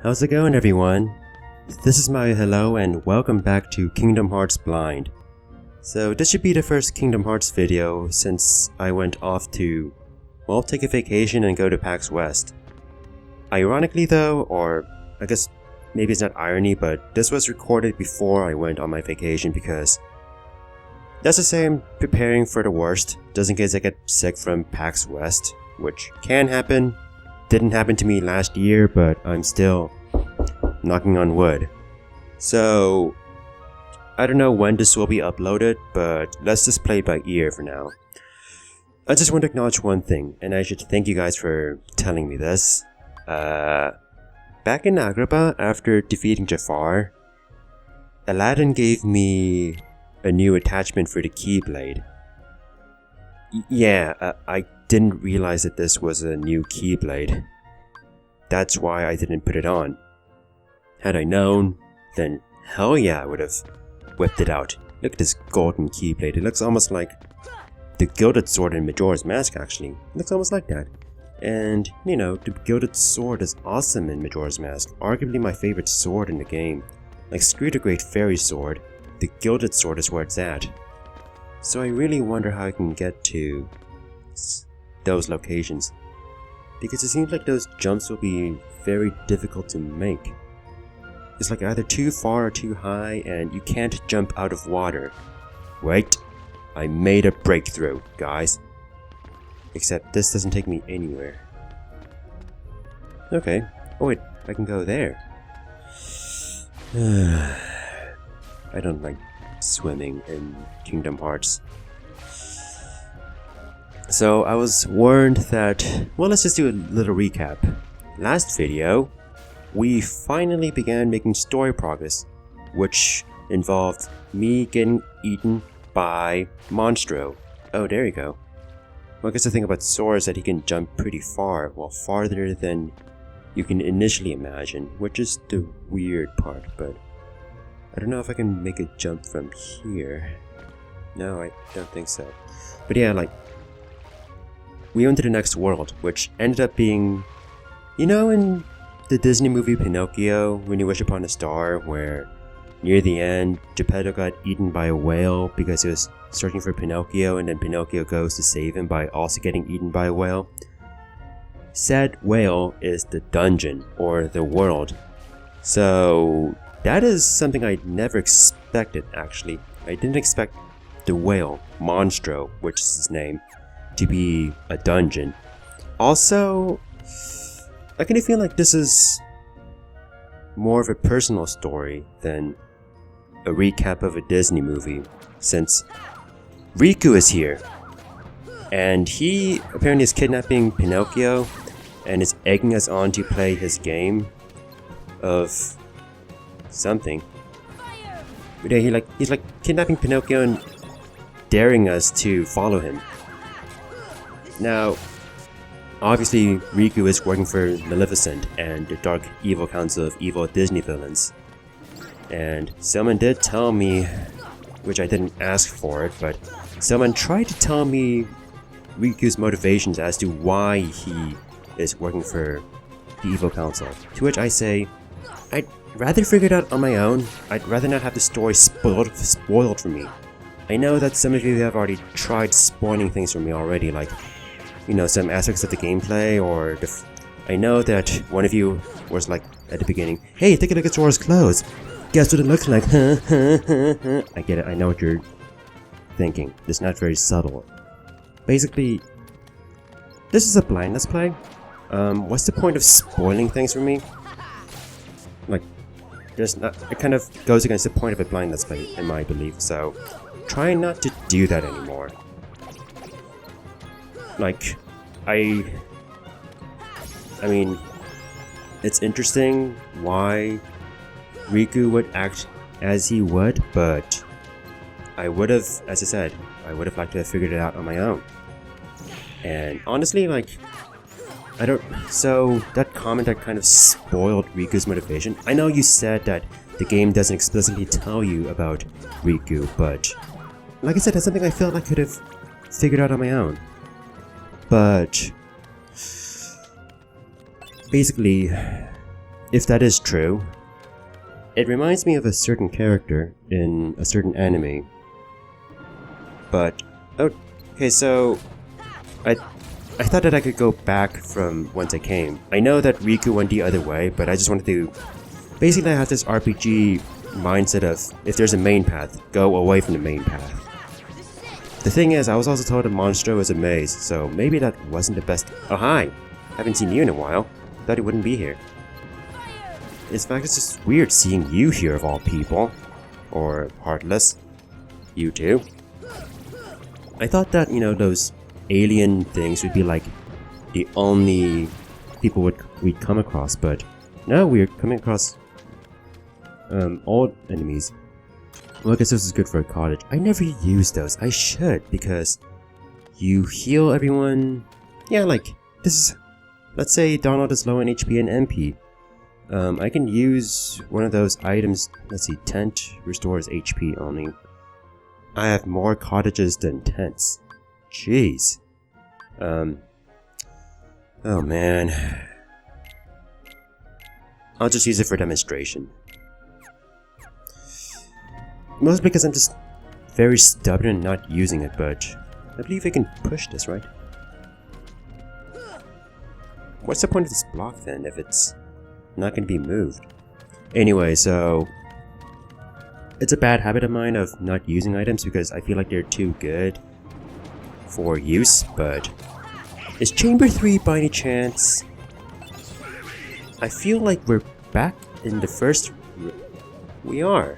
How's it going, everyone? This is my hello and welcome back to Kingdom Hearts Blind. So this should be the first Kingdom Hearts video since I went off to, well, take a vacation and go to PAX West. Ironically though, or I guess maybe it's not irony, but this was recorded before I went on my vacation because let's just say I'm preparing for the worst, just in case I get sick from PAX West, which can happen. Didn't happen to me last year, but I'm still knocking on wood. So I don't know when this will be uploaded, but let's just play it by ear for now. I just want to acknowledge one thing, and I should thank you guys for telling me this. Back in Agrabah, after defeating Jafar, Aladdin gave me a new attachment for the Keyblade. I didn't realize that this was a new Keyblade. That's why I didn't put it on. Had I known, then hell yeah, I would have whipped it out. Look at this golden Keyblade. It looks almost like the Gilded Sword in Majora's Mask, actually. It looks almost like that. And, you know, the Gilded Sword is awesome in Majora's Mask. Arguably my favorite sword in the game. Like, screw the Great Fairy Sword. The Gilded Sword is where it's at. So I really wonder how I can get to those locations, because it seems like those jumps will be very difficult to make. It's like either too far or too high, and you can't jump out of water. Wait, I made a breakthrough, guys. Except this doesn't take me anywhere. Okay, oh wait, I can go there. I don't like swimming in Kingdom Hearts. So I was warned that, well, let's just do a little recap. Last video, we finally began making story progress, which involved me getting eaten by Monstro. Oh, there you go. Well, I guess the thing about Sora is that he can jump pretty far, well, farther than you can initially imagine, which is the weird part, but I don't know if I can make a jump from here. No, I don't think so. But yeah, like, we went to the next world, which ended up being, you know, in the Disney movie Pinocchio, When You Wish Upon a Star, where near the end, Geppetto got eaten by a whale because he was searching for Pinocchio, and then Pinocchio goes to save him by also getting eaten by a whale. Said whale is the dungeon, or the world. So that is something I never expected, actually. I didn't expect the whale, Monstro, which is his name, to be a dungeon. Also, I kind of feel like this is more of a personal story than a recap of a Disney movie, since Riku is here, and he apparently is kidnapping Pinocchio and is egging us on to play his game of something. But yeah, he's like kidnapping Pinocchio and daring us to follow him. Now, obviously, Riku is working for Maleficent and the Dark Evil Council of evil Disney villains. And someone did tell me, which I didn't ask for it, but someone tried to tell me Riku's motivations as to why he is working for the Evil Council. To which I say, I'd rather figure it out on my own. I'd rather not have the story spoiled for me. I know that some of you have already tried spoiling things for me already, like, you know, some aspects of the gameplay, or I know that one of you was like, at the beginning, hey, take a look at Sora's clothes. Guess what it looks like, huh? I get it, I know what you're thinking. It's not very subtle. Basically, this is a blind let's play. What's the point of spoiling things for me? Like, there's not, it kind of goes against the point of a blind let's play, in my belief, so try not to do that anymore. Like, I mean, it's interesting why Riku would act as he would, but I would have, as I said, I would have liked to have figured it out on my own. And honestly, like, so that comment that kind of spoiled Riku's motivation. I know you said that the game doesn't explicitly tell you about Riku, but like I said, that's something I felt I could have figured out on my own. But basically, if that is true, it reminds me of a certain character in a certain anime. But, okay, so I thought that I could go back from whence I came. I know that Riku went the other way, but I just wanted to... Basically, I have this RPG mindset of, if there's a main path, go away from the main path. The thing is, I was also told that Monstro is a maze, so maybe that wasn't the best... Oh, hi! Haven't seen you in a while. Thought you wouldn't be here. In fact, it's just weird seeing you here of all people. Or Heartless. You too. I thought that, you know, those alien things would be like the only people we'd come across, but no, we're coming across all enemies. Well, I guess this is good for a cottage. I never use those. I should, because you heal everyone. Yeah, like, this is... Let's say Donald is low on HP and MP. I can use one of those items. Let's see, tent restores HP only. I have more cottages than tents. Jeez. Oh man. I'll just use it for demonstration. Mostly because I'm just very stubborn and not using it, but I believe I can push this, right? What's the point of this block then, if it's not going to be moved? Anyway, so... It's a bad habit of mine of not using items because I feel like they're too good for use, but... Is Chamber 3 by any chance? I feel like we're back in the first... We are.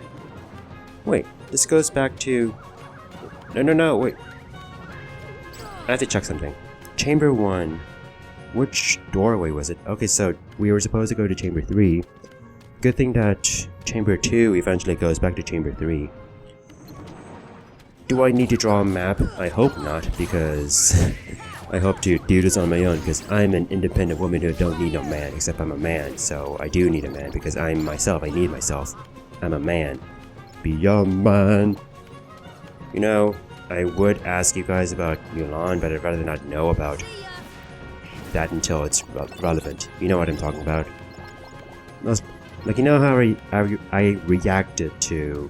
Wait, this goes back to... No, wait. I have to check something. Chamber 1. Which doorway was it? Okay, so we were supposed to go to Chamber 3. Good thing that Chamber 2 eventually goes back to Chamber 3. Do I need to draw a map? I hope not, because I hope to do this on my own, because I'm an independent woman who don't need no man, except I'm a man, so I do need a man, because I'm myself, I need myself. I'm a man. Be a man. You know, I would ask you guys about Mulan, but I'd rather not know about that until it's relevant. You know what I'm talking about. Like, you know how I reacted to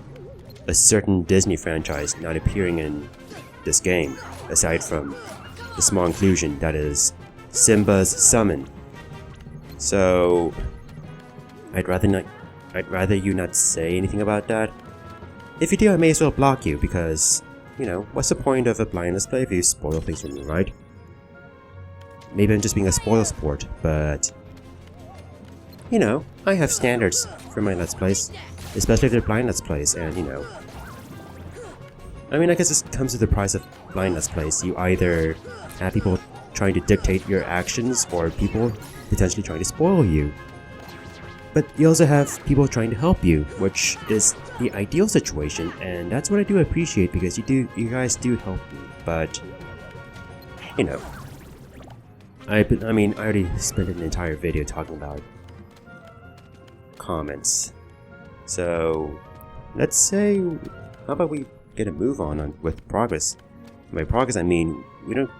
a certain Disney franchise not appearing in this game, aside from the small inclusion that is Simba's summon. So I'd rather you not say anything about that. If you do, I may as well block you, because, you know, what's the point of a blind let's play if you spoil things for me, right? Maybe I'm just being a spoil sport, but... You know, I have standards for my let's plays, especially if they're blind let's plays, and, you know... I mean, I guess this comes with the price of blind let's plays. You either have people trying to dictate your actions, or people potentially trying to spoil you. But you also have people trying to help you, which is the ideal situation, and that's what I do appreciate, because you guys do help me, but... You know... I mean, I already spent an entire video talking about comments. So, let's say, how about we get a move on with progress? By progress, I mean, we don't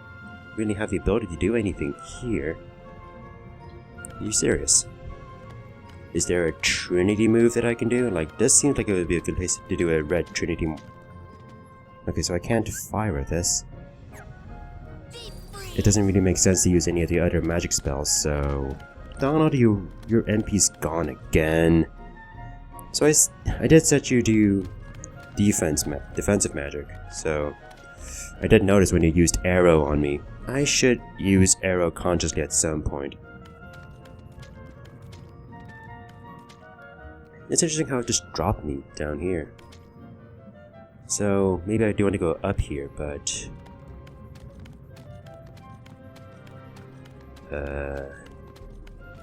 really have the ability to do anything here. Are you serious? Is there a Trinity move that I can do? Like, this seems like it would be a good place to do a red Trinity. Okay, so I can't fire at this. It doesn't really make sense to use any of the other magic spells, so... Donald, your NP's gone again. So I did set you to defensive magic, so... I did notice when you used arrow on me. I should use arrow consciously at some point. It's interesting how it just dropped me down here. So, maybe I do want to go up here, but...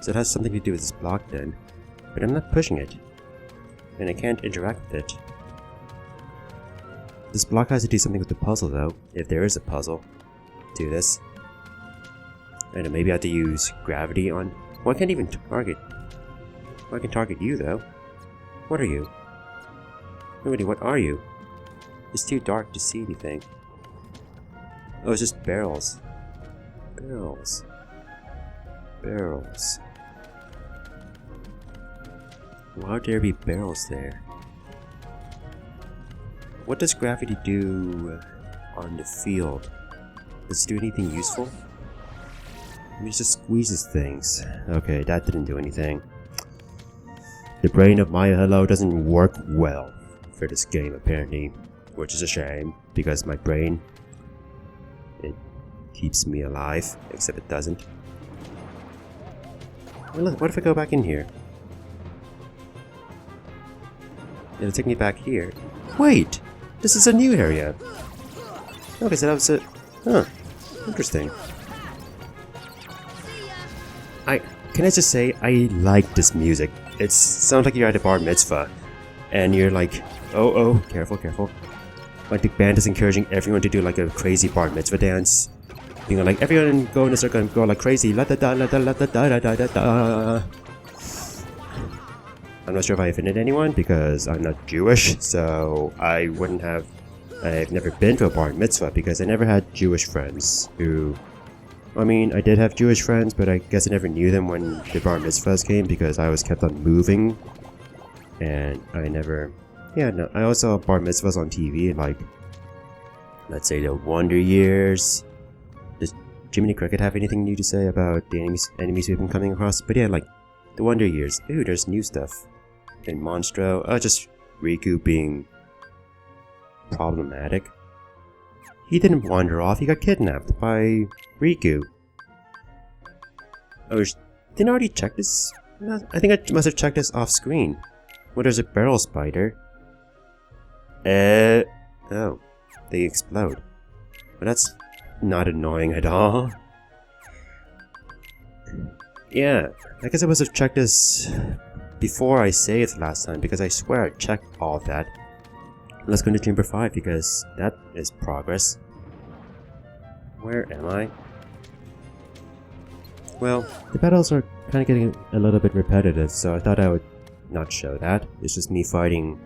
So it has something to do with this block then. But I'm not pushing it. And I can't interact with it. This block has to do something with the puzzle though, if there is a puzzle to this. I don't know, maybe I have to use gravity on... Well, I can't even target... Well, I can target you though. What are you? Nobody, what are you? It's too dark to see anything. Oh, it's just barrels. Barrels. Barrels. Why would there be barrels there? What does gravity do on the field? Does it do anything useful? It just squeezes things. Okay, that didn't do anything. The brain of Maya Hello doesn't work well for this game apparently, which is a shame because my brain, it keeps me alive, except it doesn't. Well, what if I go back in here? It'll take me back here. Wait! This is a new area! Okay, so that was it. Huh. Interesting. Can I just say, I like this music. It sounds like you're at a bar mitzvah. And you're like, oh, careful, careful. Like the band is encouraging everyone to do like a crazy bar mitzvah dance. You know, like everyone go in a circle and go like crazy. La da da la da la da da da da da. I'm not sure if I offended anyone because I'm not Jewish, so I wouldn't have. I've never been to a bar mitzvah because I never had Jewish friends who. I mean, I did have Jewish friends, but I guess I never knew them when the bar mitzvahs came because I always kept on moving. And I never. Yeah, no. I also saw bar mitzvahs on TV, like. Let's say the Wonder Years. Does Jiminy Cricket have anything new to say about the enemies we've been coming across? But yeah, like. The Wonder Years. Ooh, there's new stuff. And Monstro. Oh, just Riku being problematic. He didn't wander off, he got kidnapped by Riku. Oh, didn't I already check this? I think I must have checked this off screen. Well, there's a barrel spider. Oh. They explode. But that's not annoying at all. Yeah, I guess I must have checked this before I saved last time because I swear I checked all of that. Let's go to Chamber 5 because that is progress. Where am I? Well, the battles are kind of getting a little bit repetitive, so I thought I would not show that. It's just me fighting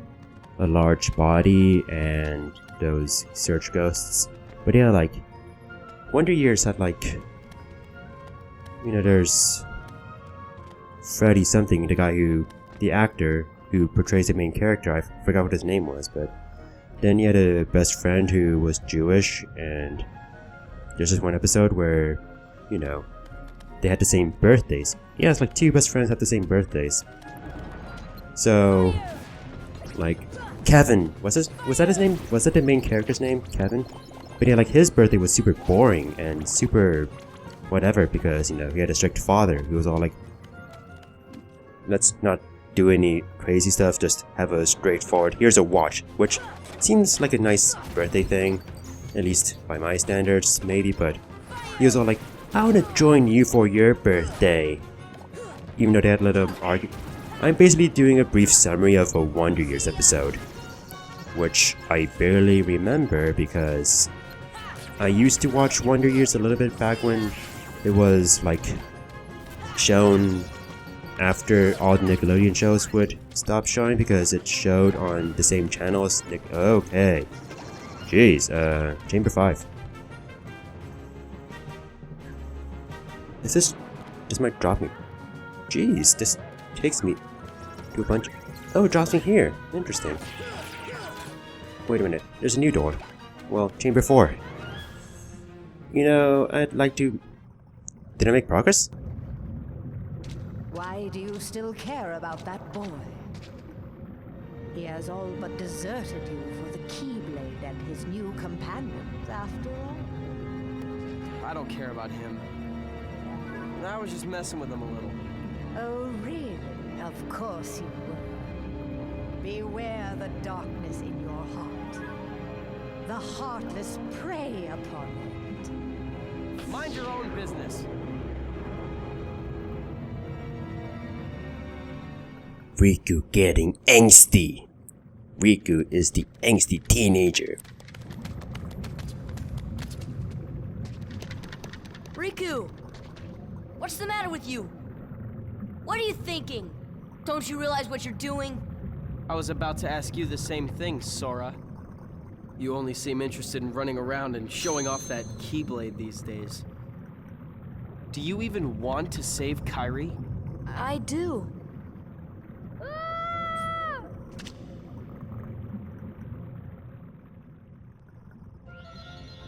a large body and those search ghosts. But yeah, like, Wonder Years had like, you know, there's Freddy something, the actor who portrays the main character. I forgot what his name was, but then he had a best friend who was Jewish, and there's this one episode where, you know, they had the same birthdays. Yeah, it's like two best friends have the same birthdays. So, like, Kevin, was that his name? Was that the main character's name? Kevin? But yeah, like, his birthday was super boring and super whatever because, you know, he had a strict father who was all like, let's not do any crazy stuff, just have a straightforward, here's a watch, which seems like a nice birthday thing, at least by my standards, maybe, but he was all like, I want to join you for your birthday. Even though they had a little argument. I'm basically doing a brief summary of a Wonder Years episode, which I barely remember because I used to watch Wonder Years a little bit back when it was like shown after all the Nickelodeon shows would stop showing because it showed on the same channel as okay. Jeez, Chamber 5. This might drop me. Jeez, this takes me to a bunch. Oh, it drops me here. Interesting. Wait a minute, there's a new door. Well, Chamber 4. You know, I'd like to... Did I make progress? Why do you still care about that boy? He has all but deserted you for the Keyblade and his new companions, after all. I don't care about him. I was just messing with him a little. Oh, really? Of course you were. Beware the darkness in your heart. The heartless prey upon it. Mind your own business. Riku getting angsty. Riku is the angsty teenager. Riku! What's the matter with you? What are you thinking? Don't you realize what you're doing? I was about to ask you the same thing, Sora. You only seem interested in running around and showing off that Keyblade these days. Do you even want to save Kairi? I do.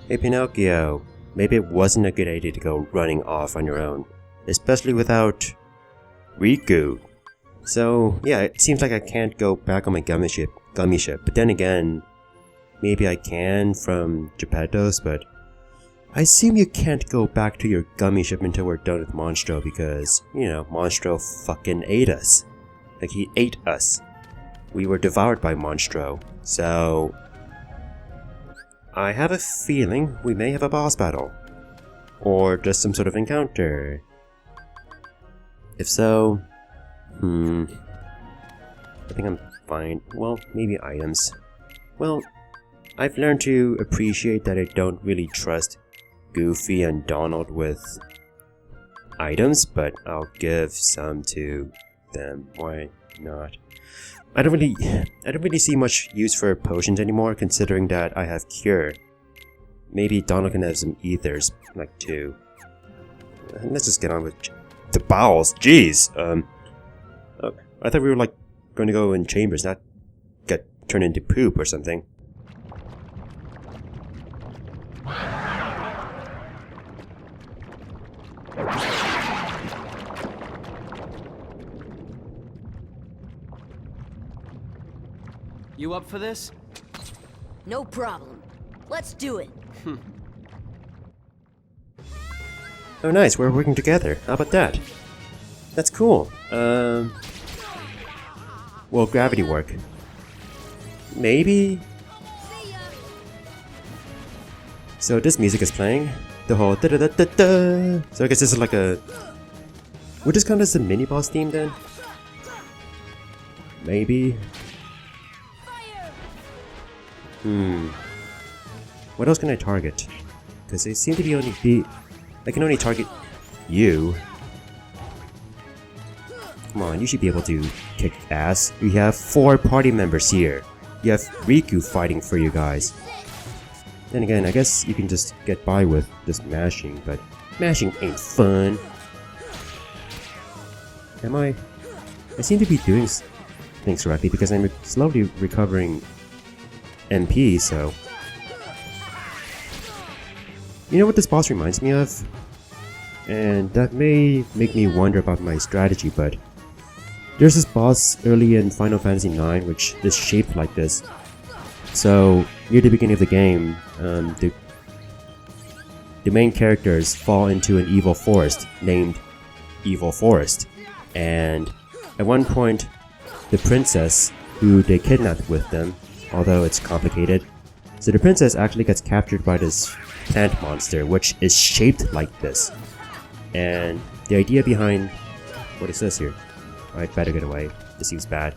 Hey Pinocchio, maybe it wasn't a good idea to go running off on your own, especially without Riku. So yeah, it seems like I can't go back on my gummy ship, but then again, maybe I can from Geppetto's, but I assume you can't go back to your gummy ship until we're done with Monstro because, you know, Monstro fucking ate us. Like, he ate us. We were devoured by Monstro. So I have a feeling we may have a boss battle. Or just some sort of encounter. If so, I think I'm fine. Well, maybe items. Well, I've learned to appreciate that I don't really trust Goofy and Donald with items, but I'll give some to them. Why not? I don't really see much use for potions anymore, considering that I have Cure. Maybe Donald can have some ethers, like 2. Let's just get on with the bowels. Jeez. I thought we were like going to go in chambers, not get turned into poop or something. You up for this? No problem. Let's do it. Oh nice, we're working together. How about that? That's cool. Will gravity work? Maybe? So this music is playing. The whole da da da da da. So I guess this is like a... Would this count as the mini-boss theme then? Maybe? What else can I target? Because they seem to be I can only target you. Come on, you should be able to kick ass. We have 4 party members here. You have Riku fighting for you guys. Then again, I guess you can just get by with just mashing, but mashing ain't fun. I seem to be doing things correctly because I'm slowly recovering MP, so... You know what this boss reminds me of? And that may make me wonder about my strategy, but... There's this boss early in Final Fantasy IX which is shaped like this. So, near the beginning of the game, the main characters fall into an evil forest named Evil Forest. And at one point, the princess, who they kidnapped with them, although it's complicated, so the princess actually gets captured by this plant monster, which is shaped like this. And the idea behind... What is this here? I'd better get away. This seems bad.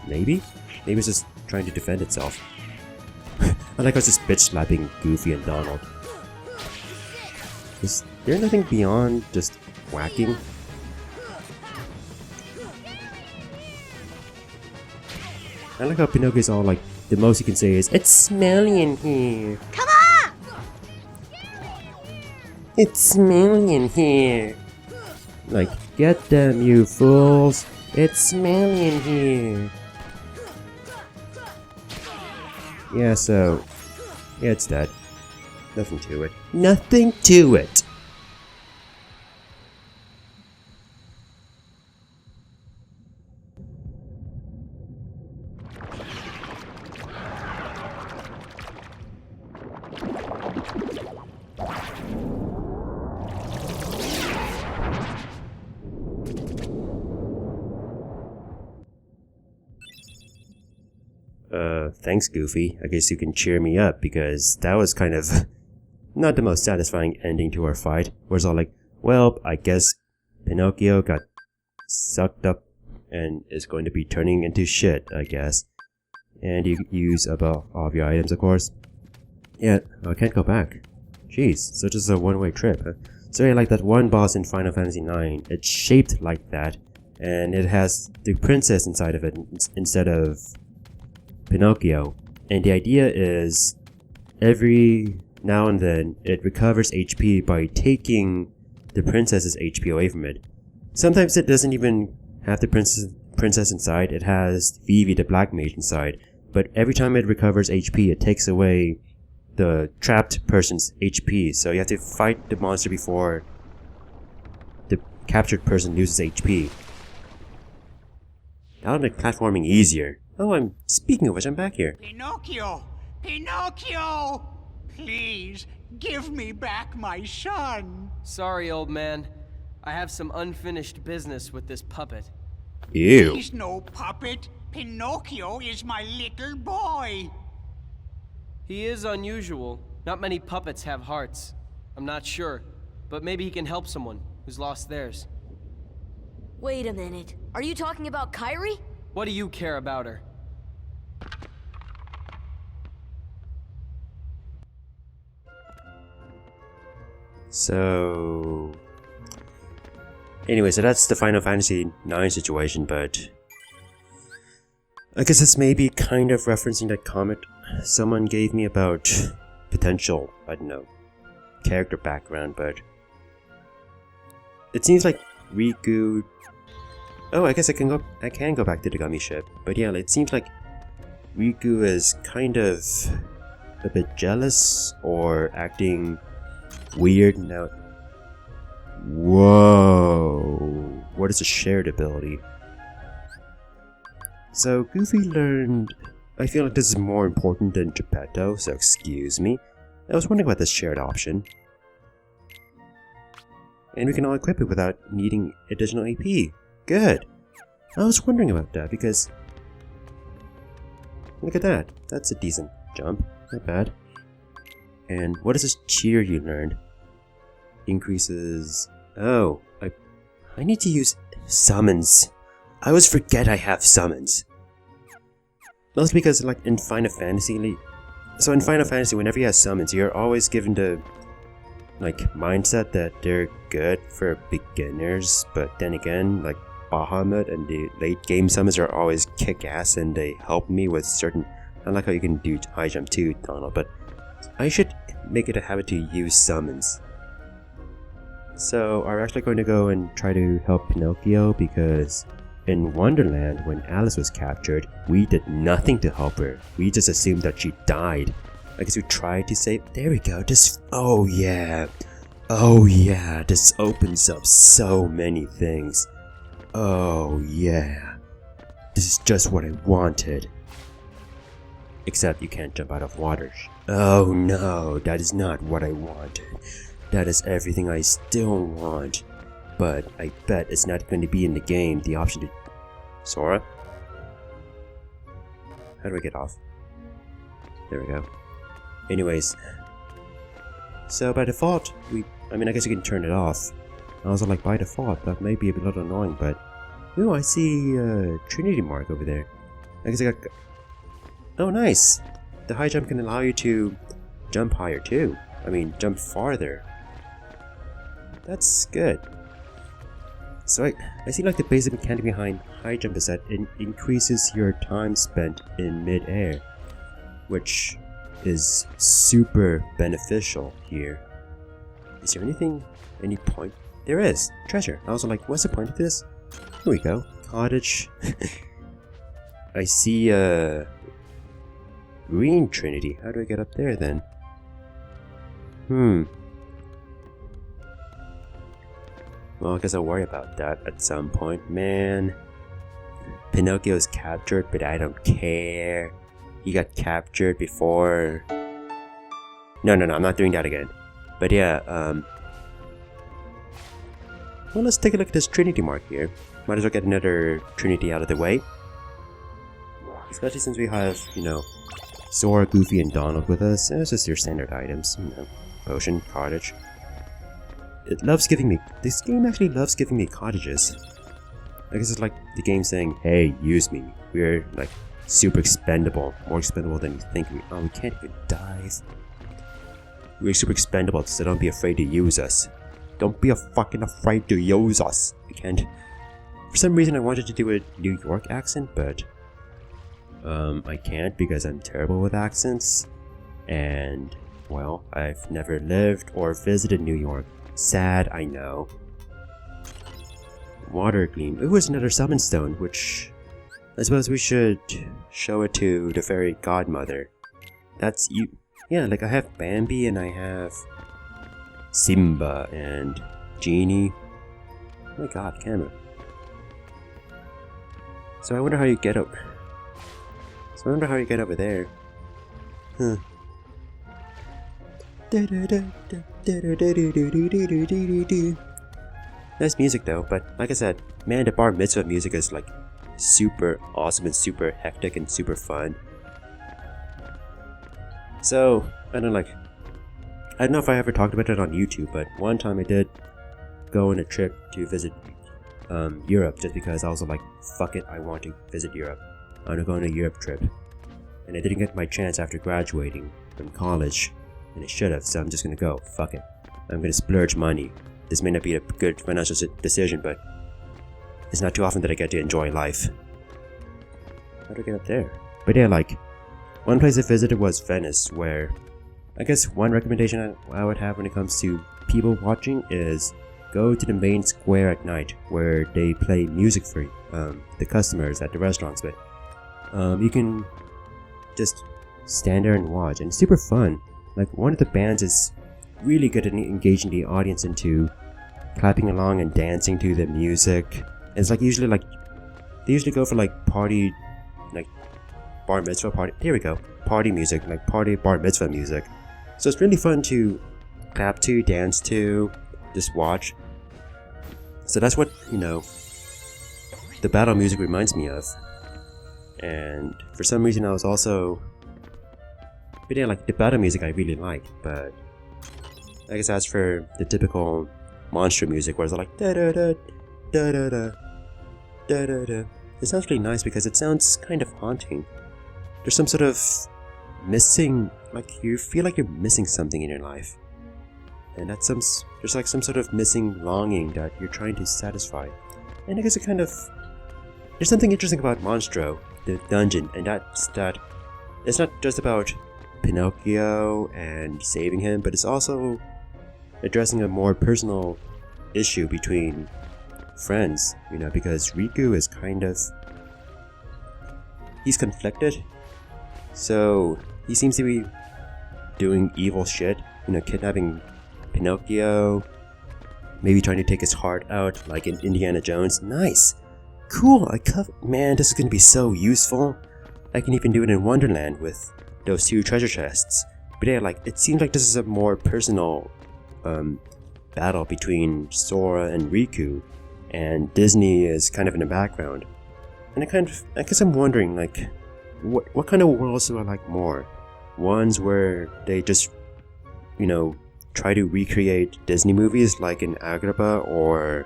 Maybe? Maybe it's just trying to defend itself. I like how it's just bitch slapping Goofy and Donald. Is there nothing beyond just whacking? I like how Pinocchio's all like, the most you can say is, "It's smelly in here." Come on! It's smelly in here. Like, get them, you fools. It's smelly in here. Yeah, so... Yeah, it's dead. Nothing to it. Nothing to it! Thanks, Goofy. I guess you can cheer me up, because that was kind of not the most satisfying ending to our fight. Where it's all like, well, I guess Pinocchio got sucked up and is going to be turning into shit, I guess. And you use up all of your items, of course. Yeah, I can't go back. Jeez, so just a one-way trip, huh? So yeah, like that one boss in Final Fantasy IX, it's shaped like that, and it has the princess inside of it instead of Pinocchio. And the idea is, every now and then, it recovers HP by taking the princess's HP away from it. Sometimes it doesn't even have the princess inside, it has Vivi the Black Mage inside. But every time it recovers HP, it takes away the trapped person's HP, so you have to fight the monster before the captured person loses HP. That would make platforming easier. Oh, speaking of which, I'm back here. Pinocchio! Pinocchio! Please, give me back my son! Sorry, old man. I have some unfinished business with this puppet. Ew. He's no puppet. Pinocchio is my little boy. He is unusual. Not many puppets have hearts. I'm not sure, but maybe he can help someone who's lost theirs. Wait a minute. Are you talking about Kairi? What do you care about her? So... Anyway, so that's the Final Fantasy IX situation, but... I guess it's maybe kind of referencing that comment someone gave me about potential, I don't know, character background, but... It seems like Riku... Oh, I guess I can go back to the gummy ship, but yeah, it seems like Riku is kind of a bit jealous or acting weird now. Whoa! What is a shared ability? So Goofy learned... I feel like this is more important than Geppetto, so excuse me. I was wondering about this shared option. And we can all equip it without needing additional AP. Good! I was wondering about that because... Look at that. That's a decent jump. Not bad. And what is this cheer you learned? Increases... Oh, I need to use summons. I always forget I have summons. Mostly because, like, in Final Fantasy... So in Final Fantasy, whenever you have summons, you're always given the... like, mindset that they're good for beginners, but then again, like, Bahamut and the late game summons are always kick-ass and they help me with certain... I like how you can do high jump too, Donald, but I should make it a habit to use summons. So, are we actually going to go and try to help Pinocchio? Because in Wonderland, when Alice was captured, we did nothing to help her. We just assumed that she died. I guess we tried to save... There we go, just... Oh yeah. Oh yeah, this opens up so many things. Oh yeah. This is just what I wanted. Except you can't jump out of water. Oh no, that is not what I wanted. That is everything I still want. But I bet it's not going to be in the game, the option to... Sora? How do I get off? There we go. Anyways. So by default, I mean, I guess you can turn it off. I was like, by default, that may be a little annoying, but... Ooh, I see a Trinity mark over there. I guess I got... Oh, nice! The high jump can allow you to jump higher too. I mean, jump farther. That's good. So I see like the basic mechanic behind high jump is that it increases your time spent in mid-air, which is super beneficial here. Is there any point? There is! Treasure! I was like, what's the point of this? Here we go. Cottage. I see a green Trinity. How do I get up there then? Well, I guess I'll worry about that at some point. Man, Pinocchio is captured, but I don't care. He got captured before... No, I'm not doing that again. But yeah, well, let's take a look at this Trinity mark here. Might as well get another Trinity out of the way. Especially since we have, you know, Sora, Goofy, and Donald with us. And it's just your standard items, you know. Potion, cottage. It loves giving me... This game actually loves giving me cottages. I guess it's like the game saying, hey, use me. We're, like, super expendable. More expendable than you think. We can't even dive. We're super expendable, so don't be afraid to use us. Don't be fucking afraid to use us. We can't... For some reason I wanted to do a New York accent, but... I can't because I'm terrible with accents. And... well, I've never lived or visited New York. Sad, I know. Water Gleam. Ooh, it's another summon stone, which... I suppose we should show it to the fairy godmother. That's you. yeah, like I have Bambi and I have Simba and Genie. Oh my god, camera. So I wonder how you get up. So I wonder how you get over there. Huh. Nice music though, but like I said, man, the bar mitzvah music is like super awesome and super hectic and super fun. So, I don't know if I ever talked about it on YouTube, but one time I did go on a trip to visit Europe just because I was like, fuck it, I want to visit Europe. I want to go on a Europe trip. And I didn't get my chance after graduating from college, and I should have, so I'm just gonna go. Fuck it. I'm gonna splurge money. This may not be a good financial decision, but it's not too often that I get to enjoy life. How do I get up there? But yeah, like, one place I visited was Venice, where I guess one recommendation I would have when it comes to people watching is go to the main square at night where they play music for the customers at the restaurants. But you can just stand there and watch, and it's super fun. Like, one of the bands is really good at engaging the audience into clapping along and dancing to the music. And it's like usually like they usually go for like party, like bar mitzvah party. Here we go, party music, like party bar mitzvah music. So it's really fun to clap to, dance to, just watch. So that's what, you know, the battle music reminds me of. And for some reason I was also, but yeah, like the battle music I really like, but I guess as for the typical Monstro music where it's like da da da da da da da da da, it sounds really nice because it sounds kind of haunting. There's some sort of missing, like you feel like you're missing something in your life, and that's there's like some sort of missing longing that you're trying to satisfy. And I guess it kind of, there's something interesting about Monstro, the dungeon, and that's that it's not just about Pinocchio and saving him, but it's also addressing a more personal issue between friends, you know, because Riku is kind of, he's conflicted. So he seems to be doing evil shit, you know, kidnapping Pinocchio, maybe trying to take his heart out like in Indiana Jones. Nice, cool. Man, this is gonna be so useful. I can even do it in Wonderland with those two treasure chests. But yeah, like, it seems like this is a more personal battle between Sora and Riku, and Disney is kind of in the background. And I guess I'm wondering, like, what kind of worlds do I like more? Ones where they just, you know, try to recreate Disney movies like in Agrabah or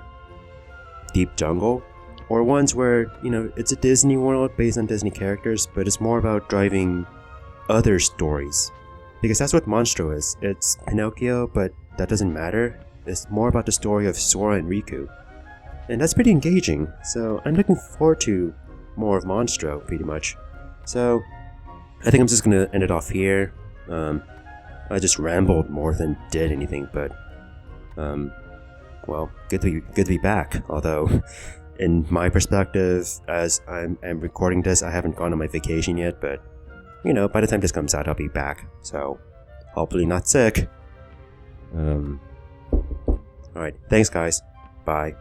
Deep Jungle? Or ones where, you know, it's a Disney world based on Disney characters, but it's more about driving other stories? Because that's what Monstro is. It's Pinocchio, but that doesn't matter. It's more about the story of Sora and Riku. And that's pretty engaging, so I'm looking forward to more of Monstro, pretty much. So, I think I'm just gonna end it off here. I just rambled more than did anything, but, well, good to be back. Although, in my perspective, as I'm recording this, I haven't gone on my vacation yet, but, you know, by the time this comes out, I'll be back. So, hopefully not sick. Alright, thanks guys. Bye.